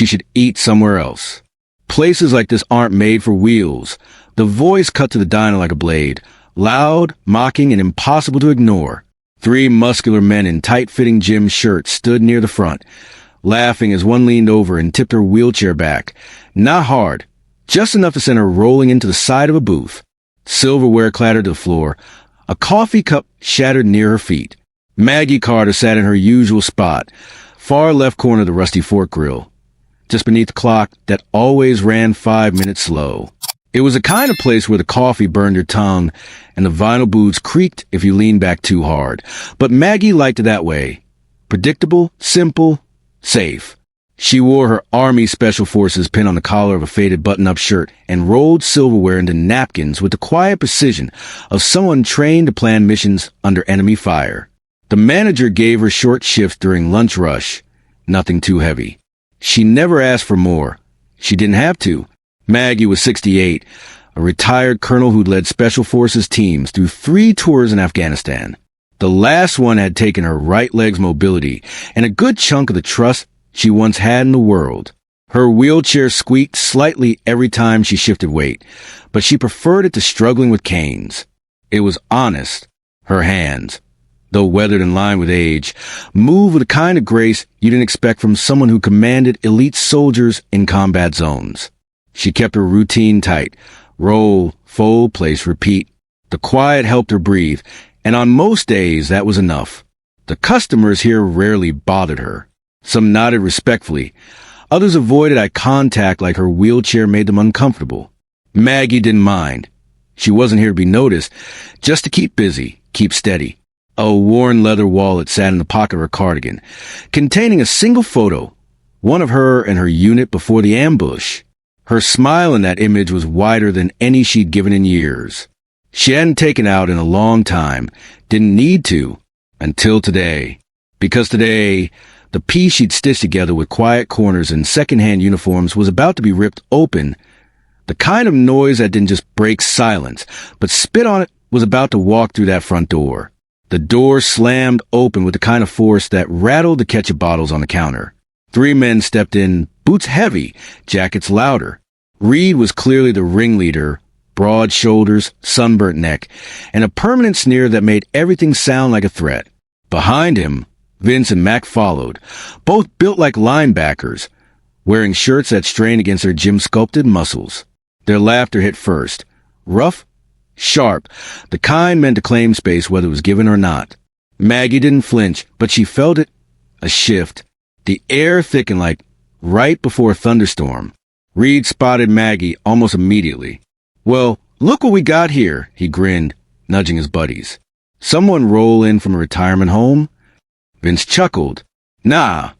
She should eat somewhere else. Places like this aren't made for wheels. The voice cut to the diner like a blade, loud, mocking, and impossible to ignore. 3 muscular men in tight-fitting gym shirts stood near the front, laughing as one leaned over and tipped her wheelchair back. Not hard, just enough to send her rolling into the side of a booth. Silverware clattered to the floor. A coffee cup shattered near her feet. Maggie Carter sat in her usual spot, far left corner of the rusty fork grill, just beneath the clock that always ran 5 minutes slow. It was the kind of place where the coffee burned your tongue and the vinyl boots creaked if you leaned back too hard. But Maggie liked it that way. Predictable, simple, safe. She wore her Army Special Forces pin on the collar of a faded button-up shirt and rolled silverware into napkins with the quiet precision of someone trained to plan missions under enemy fire. The manager gave her short shifts during lunch rush. Nothing too heavy. She never asked for more. She didn't have to. Maggie was 68, a retired colonel who'd led Special Forces teams through 3 tours in Afghanistan. The last one had taken her right leg's mobility and a good chunk of the trust she once had in the world. Her wheelchair squeaked slightly every time she shifted weight, but she preferred it to struggling with canes. It was honest. Her hands, though weathered in line with age, moved with a kind of grace you didn't expect from someone who commanded elite soldiers in combat zones. She kept her routine tight. Roll, fold, place, repeat. The quiet helped her breathe, and on most days that was enough. The customers here rarely bothered her. Some nodded respectfully. Others avoided eye contact like her wheelchair made them uncomfortable. Maggie didn't mind. She wasn't here to be noticed, just to keep busy, keep steady. A worn leather wallet sat in the pocket of her cardigan, containing a single photo, one of her and her unit before the ambush. Her smile in that image was wider than any she'd given in years. She hadn't taken out in a long time, didn't need to, until today. Because today, the piece she'd stitched together with quiet corners and second-hand uniforms was about to be ripped open. The kind of noise that didn't just break silence, but spit on it was about to walk through that front door. The door slammed open with the kind of force that rattled the ketchup bottles on the counter. 3 men stepped in, boots heavy, jackets louder. Reed was clearly the ringleader, broad shoulders, sunburnt neck, and a permanent sneer that made everything sound like a threat. Behind him, Vince and Mac followed, both built like linebackers, wearing shirts that strained against their gym-sculpted muscles. Their laughter hit first. Rough, sharp, the kind meant to claim space whether it was given or not. Maggie didn't flinch, but she felt it. A shift. The air thickened like right before a thunderstorm. Reed spotted Maggie almost immediately. "Well, look what we got here," he grinned, nudging his buddies. "Someone roll in from a retirement home?" Vince chuckled. "Nah,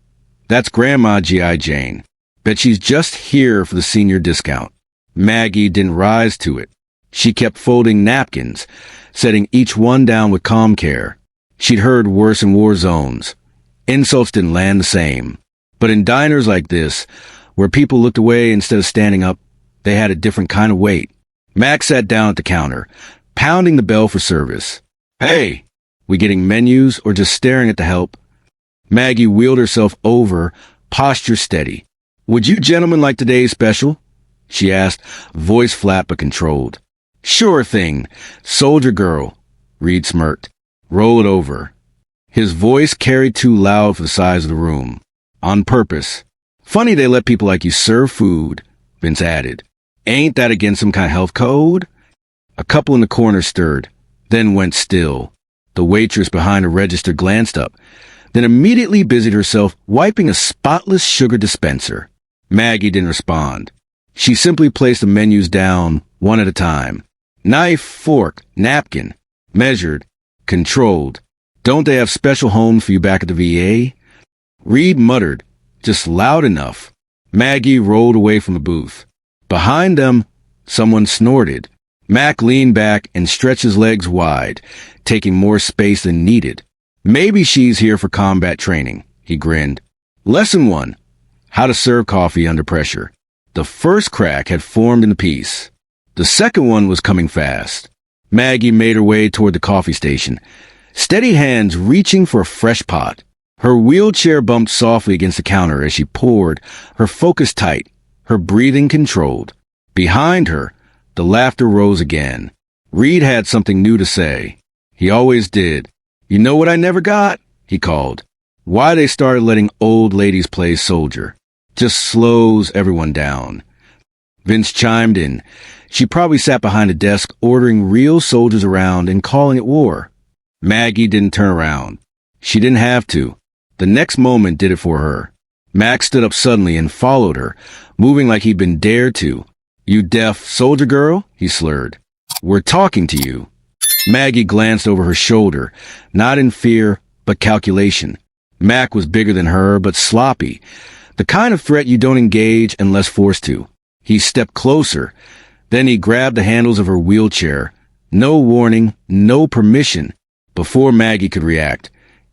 that's Grandma G.I. Jane. Bet she's just here for the senior discount." Maggie didn't rise to it. She kept folding napkins, setting each one down with calm care. She'd heard worse in war zones. Insults didn't land the same. But in diners like this, where people looked away instead of standing up, they had a different kind of weight. Mac sat down at the counter, pounding the bell for service. "Hey, we getting menus or just staring at the help?" Maggie wheeled herself over, posture steady. "Would you gentlemen like today's special?" she asked, voice flat but controlled. "Sure thing, soldier girl," Reed smirked. "Roll it over." His voice carried too loud for the size of the room. On purpose. "Funny they let people like you serve food," Vince added. "Ain't that against some kind of health code?" A couple in the corner stirred, then went still. The waitress behind the register glanced up, then immediately busied herself wiping a spotless sugar dispenser. Maggie didn't respond. She simply placed the menus down, one at a time. Knife, fork, napkin. Measured. Controlled. "Don't they have special homes for you back at the VA?" Reed muttered, just loud enough. Maggie rolled away from the booth. Behind them, someone snorted. Mac leaned back and stretched his legs wide, taking more space than needed. "Maybe she's here for combat training," he grinned. Lesson 1. How to serve coffee under pressure. The first crack had formed in the piece. The second one was coming fast. Maggie made her way toward the coffee station, steady hands reaching for a fresh pot. Her wheelchair bumped softly against the counter as she poured, her focus tight, her breathing controlled. Behind her, the laughter rose again. Reed had something new to say. He always did. "You know what I never got?" he called. "Why they started letting old ladies play soldier. Just slows everyone down." Vince chimed in. She probably sat behind a desk ordering real soldiers around and calling it war. Maggie didn't turn around. She didn't have to. The next moment did it for her. Max stood up suddenly and followed her, moving like he'd been dared to. "You deaf soldier girl?" he slurred. "We're talking to you." Maggie glanced over her shoulder, not in fear, but calculation. Mac was bigger than her, but sloppy. The kind of threat you don't engage unless forced to. He stepped closer. Then he grabbed the handles of her wheelchair. No warning, no permission. Before Maggie could react,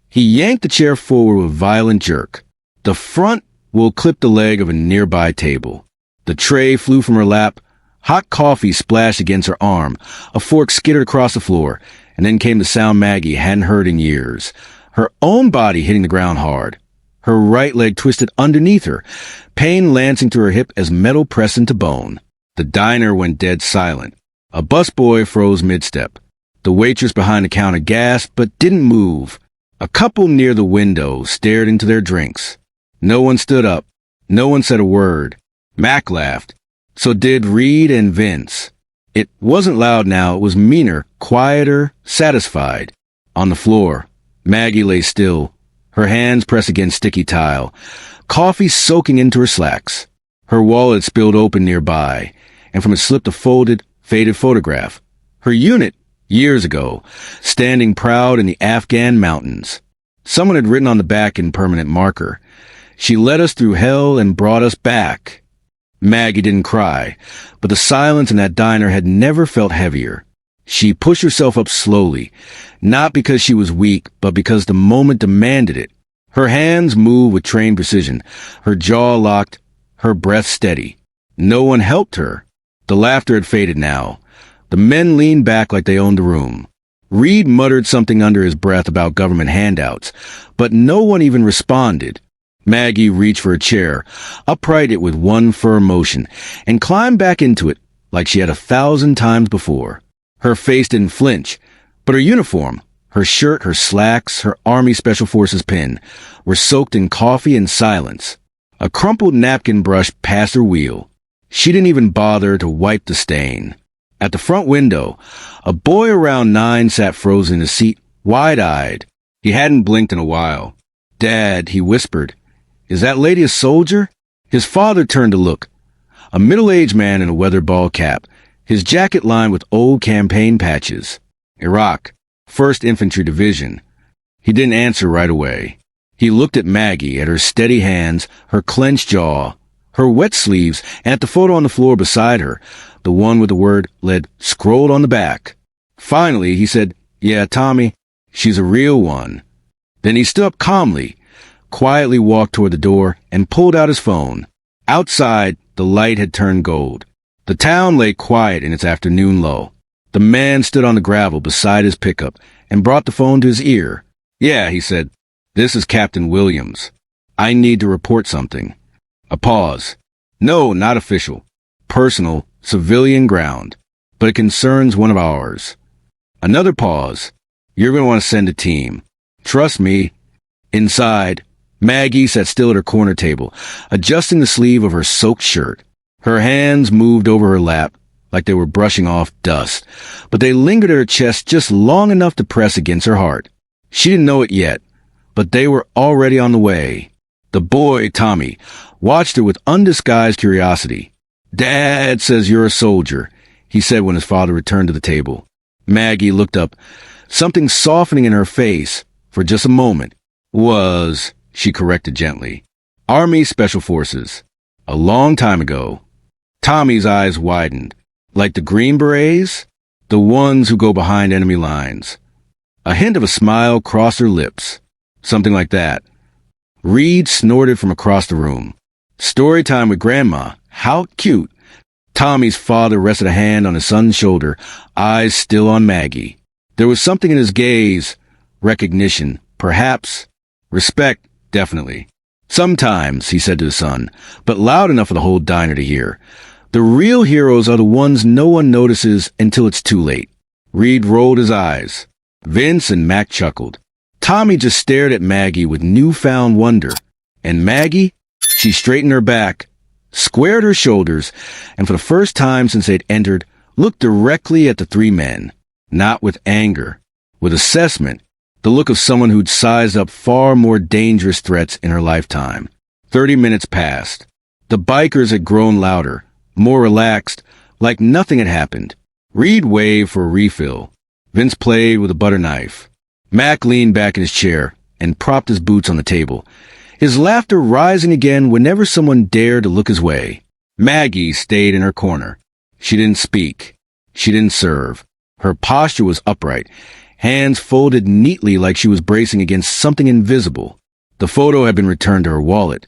he yanked the chair forward with a violent jerk. The front will clip the leg of a nearby table. The tray flew from her lap. Hot coffee splashed against her arm. A fork skittered across the floor, and then came the sound Maggie hadn't heard in years. Her own body hitting the ground hard. Her right leg twisted underneath her, pain lancing through her hip as metal pressed into bone. The diner went dead silent. A busboy froze mid-step. The waitress behind the counter gasped but didn't move. A couple near the window stared into their drinks. No one stood up. No one said a word. Mac laughed. So did Reed and Vince. It wasn't loud now. It was meaner, quieter, satisfied. On the floor, Maggie lay still, her hands pressed against sticky tile, coffee soaking into her slacks. Her wallet spilled open nearby, and from it slipped a folded, faded photograph. Her unit, years ago, standing proud in the Afghan mountains. Someone had written on the back in permanent marker, "She led us through hell and brought us back." Maggie didn't cry, but the silence in that diner had never felt heavier. She pushed herself up slowly, not because she was weak, but because the moment demanded it. Her hands moved with trained precision, her jaw locked, her breath steady. No one helped her. The laughter had faded now. The men leaned back like they owned the room. Reed muttered something under his breath about government handouts, but no one even responded. Maggie reached for a chair, uprighted it with one firm motion, and climbed back into it like she had 1,000 times before. Her face didn't flinch, but her uniform, her shirt, her slacks, her Army Special Forces pin, were soaked in coffee and silence. A crumpled napkin brushed past her wheel. She didn't even bother to wipe the stain. At the front window, a boy around 9 sat frozen in his seat, wide-eyed. He hadn't blinked in a while. "Dad," he whispered, "is that lady a soldier?" His father turned to look. A middle-aged man in a weathered ball cap, his jacket lined with old campaign patches. "Iraq, 1st Infantry Division." He didn't answer right away. He looked at Maggie, at her steady hands, her clenched jaw, her wet sleeves, and at the photo on the floor beside her, the one with the word "lead" scrolled on the back. Finally, he said, "Yeah, Tommy, she's a real one." Then he stood up calmly, quietly walked toward the door, and pulled out his phone. Outside, the light had turned gold. The town lay quiet in its afternoon lull. The man stood on the gravel beside his pickup and brought the phone to his ear. "Yeah," he said. "This is Captain Williams. I need to report something." A pause. "No, not official. Personal, civilian ground. But it concerns one of ours." Another pause. "You're going to want to send a team. Trust me." Inside, Maggie sat still at her corner table, adjusting the sleeve of her soaked shirt. Her hands moved over her lap like they were brushing off dust, but they lingered at her chest just long enough to press against her heart. She didn't know it yet, but they were already on the way. The boy, Tommy, watched her with undisguised curiosity. "Dad says you're a soldier," he said when his father returned to the table. Maggie looked up, something softening in her face for just a moment. "Was," she corrected gently. "Army Special Forces. A long time ago." Tommy's eyes widened. "Like the Green Berets? The ones who go behind enemy lines." A hint of a smile crossed her lips. "Something like that." Reed snorted from across the room. "Story time with Grandma. How cute." Tommy's father rested a hand on his son's shoulder, eyes still on Maggie. There was something in his gaze, recognition, perhaps. Respect, definitely. Sometimes, he said to his son, but loud enough for the whole diner to hear. The real heroes are the ones no one notices until it's too late. Reed rolled his eyes. Vince and Mac chuckled. Tommy just stared at Maggie with newfound wonder. And Maggie, she straightened her back, squared her shoulders, and for the first time since they'd entered, looked directly at the three men. Not with anger, with assessment, the look of someone who'd sized up far more dangerous threats in her lifetime. 30 minutes passed. The bikers had grown louder, more relaxed, like nothing had happened. Reed waved for a refill. Vince played with a butter knife. Mac leaned back in his chair and propped his boots on the table, his laughter rising again whenever someone dared to look his way. Maggie stayed in her corner. She didn't speak. She didn't serve. Her posture was upright, hands folded neatly like she was bracing against something invisible. The photo had been returned to her wallet,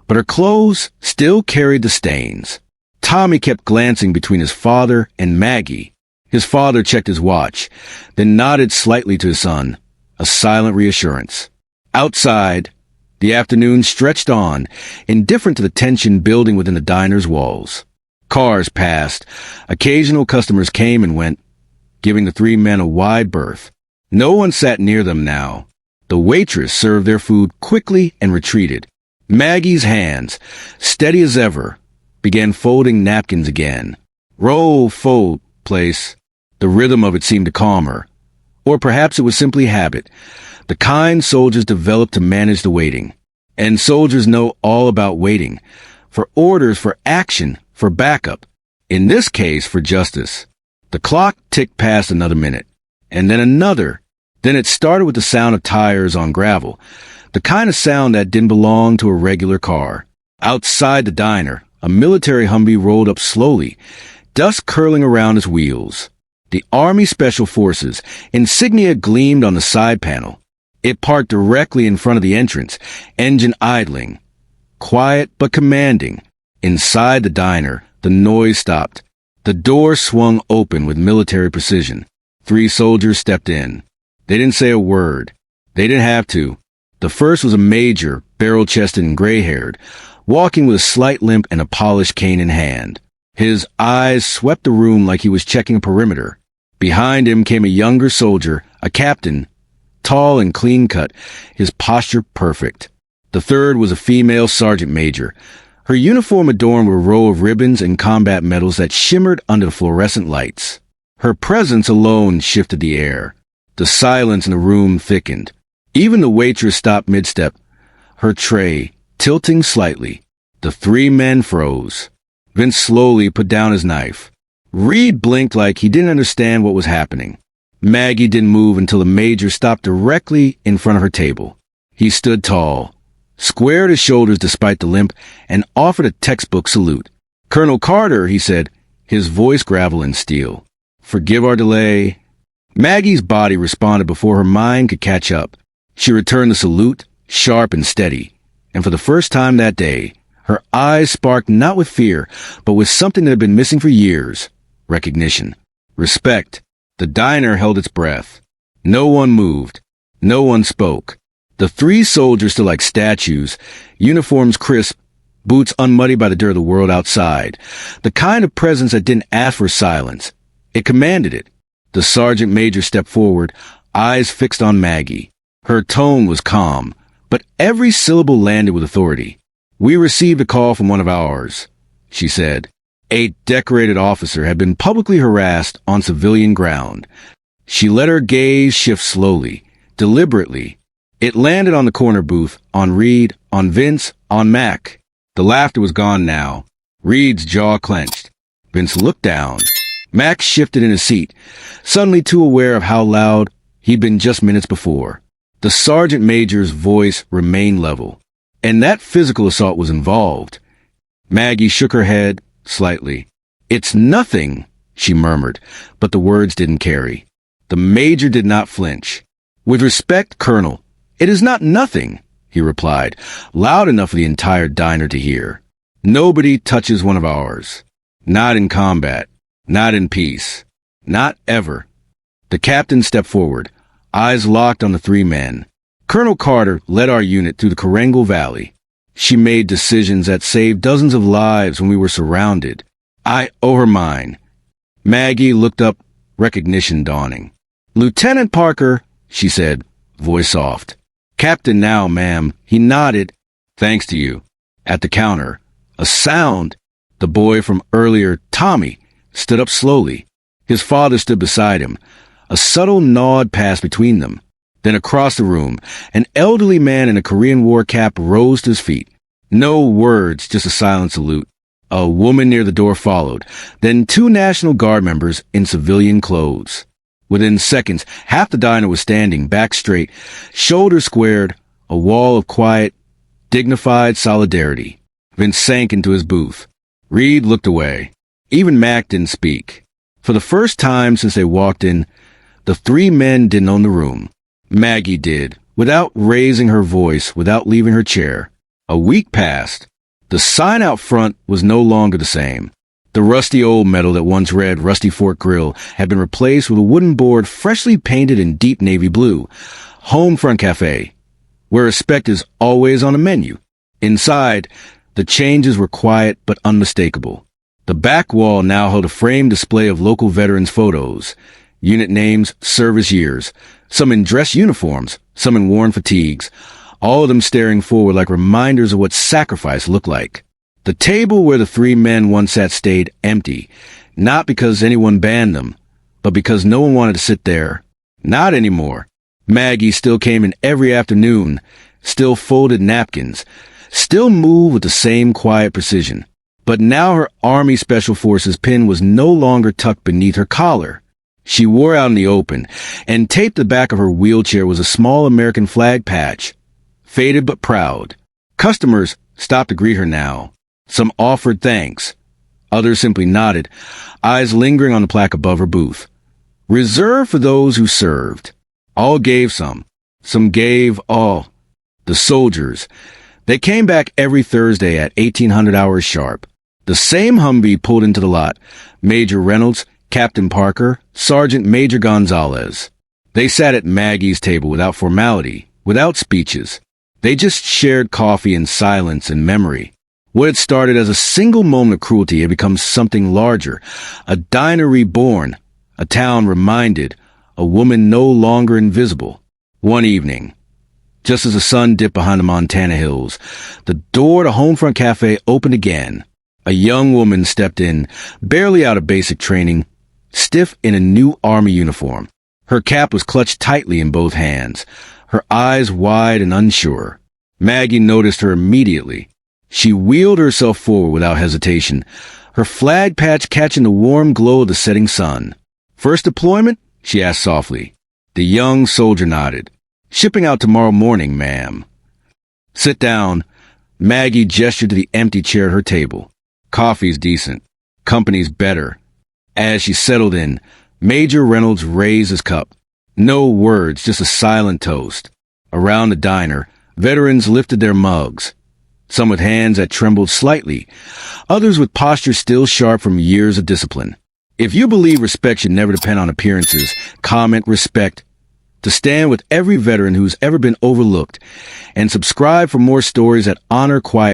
but her clothes still carried the stains. Tommy kept glancing between his father and Maggie. His father checked his watch, then nodded slightly to his son, a silent reassurance. Outside, the afternoon stretched on, indifferent to the tension building within the diner's walls. Cars passed. Occasional customers came and went, giving the three men a wide berth. No one sat near them now. The waitress served their food quickly and retreated. Maggie's hands, steady as ever, began folding napkins again. Roll, fold, place. The rhythm of it seemed to calm her. Or perhaps it was simply habit, the kind soldiers developed to manage the waiting. And soldiers know all about waiting, for orders, for action, for backup. In this case, for justice. The clock ticked past another minute, and then another. Then it started with the sound of tires on gravel, the kind of sound that didn't belong to a regular car. Outside the diner, a military Humvee rolled up slowly, dust curling around its wheels. The Army Special Forces insignia gleamed on the side panel. It parked directly in front of the entrance, engine idling. Quiet but commanding. Inside the diner, the noise stopped. The door swung open with military precision. 3 soldiers stepped in. They didn't say a word. They didn't have to. The first was a major, barrel-chested and gray-haired, walking with a slight limp and a polished cane in hand. His eyes swept the room like he was checking a perimeter. Behind him came a younger soldier, a captain, tall and clean-cut, his posture perfect. The third was a female sergeant major, her uniform adorned with a row of ribbons and combat medals that shimmered under the fluorescent lights. Her presence alone shifted the air. The silence in the room thickened. Even the waitress stopped mid-step, her tray tilting slightly. The 3 men froze. Vince slowly put down his knife. Reed blinked like he didn't understand what was happening. Maggie didn't move until the major stopped directly in front of her table. He stood tall, squared his shoulders despite the limp, and offered a textbook salute. "Colonel Carter," he said, his voice gravel and steel. "Forgive our delay." Maggie's body responded before her mind could catch up. She returned the salute, sharp and steady, and for the first time that day, her eyes sparked not with fear, but with something that had been missing for years. Recognition. Respect. The diner held its breath. No one moved. No one spoke. The 3 soldiers stood like statues, uniforms crisp, boots unmuddied by the dirt of the world outside. The kind of presence that didn't ask for silence. It commanded it. The sergeant major stepped forward, eyes fixed on Maggie. Her tone was calm, but every syllable landed with authority. "We received a call from one of ours," she said. A decorated officer had been publicly harassed on civilian ground. She let her gaze shift slowly, deliberately. It landed on the corner booth, on Reed, on Vince, on Mac. The laughter was gone now. Reed's jaw clenched. Vince looked down. Mac shifted in his seat, suddenly too aware of how loud he'd been just minutes before. The sergeant major's voice remained level, and that physical assault was involved. Maggie shook her head slightly. "It's nothing," she murmured, but the words didn't carry. The major did not flinch. "With respect, Colonel, it is not nothing," he replied, loud enough for the entire diner to hear. "Nobody touches one of ours. Not in combat. Not in peace. Not ever." The captain stepped forward, eyes locked on the 3 men. Colonel Carter led our unit through the Karengal Valley. She made decisions that saved dozens of lives when we were surrounded. I owe her mine. Maggie looked up, recognition dawning. Lieutenant Parker, she said, voice soft. Captain now, ma'am. He nodded. Thanks to you. At the counter, a sound. The boy from earlier, Tommy, stood up slowly. His father stood beside him. A subtle nod passed between them. Then across the room, an elderly man in a Korean War cap rose to his feet. No words, just a silent salute. A woman near the door followed, then 2 National Guard members in civilian clothes. Within seconds, half the diner was standing, back straight, shoulders squared, a wall of quiet, dignified solidarity. Vince sank into his booth. Reed looked away. Even Mac didn't speak. For the first time since they walked in, the 3 men didn't own the room. Maggie did, without raising her voice, without leaving her chair. A week passed. The sign out front was no longer the same. The rusty old metal that once read Rusty Fork Grill had been replaced with a wooden board freshly painted in deep navy blue. Homefront Cafe, where respect is always on the menu. Inside, the changes were quiet but unmistakable. The back wall now held a framed display of local veterans' photos, unit names, service years, some in dress uniforms, some in worn fatigues, all of them staring forward like reminders of what sacrifice looked like. The table where the 3 men once sat stayed empty, not because anyone banned them, but because no one wanted to sit there. Not anymore. Maggie still came in every afternoon, still folded napkins, still moved with the same quiet precision. But now her Army Special Forces pin was no longer tucked beneath her collar. She wore out in the open, and taped the back of her wheelchair was a small American flag patch. Faded but proud. Customers stopped to greet her now. Some offered thanks. Others simply nodded, eyes lingering on the plaque above her booth. Reserved for those who served. All gave some. Some gave all. The soldiers. They came back every Thursday at 1800 hours sharp. The same Humvee pulled into the lot. Major Reynolds, Captain Parker, Sergeant Major Gonzalez. They sat at Maggie's table without formality, without speeches. They just shared coffee in silence and memory. What had started as a single moment of cruelty had become something larger. A diner reborn, a town reminded, a woman no longer invisible. One evening, just as the sun dipped behind the Montana hills, the door to Homefront Cafe opened again. A young woman stepped in, barely out of basic training, stiff in a new Army uniform. Her cap was clutched tightly in both hands, her eyes wide and unsure. Maggie noticed her immediately. She wheeled herself forward without hesitation, her flag patch catching the warm glow of the setting sun. First deployment? She asked softly. The young soldier nodded. Shipping out tomorrow morning, ma'am. Sit down. Maggie gestured to the empty chair at her table. Coffee's decent. Company's better. As she settled in, Major Reynolds raised his cup. No words, just a silent toast. Around the diner, veterans lifted their mugs. Some with hands that trembled slightly, others with postures still sharp from years of discipline. If you believe respect should never depend on appearances, comment respect. To stand with every veteran who's ever been overlooked, and subscribe for more stories that honor quiet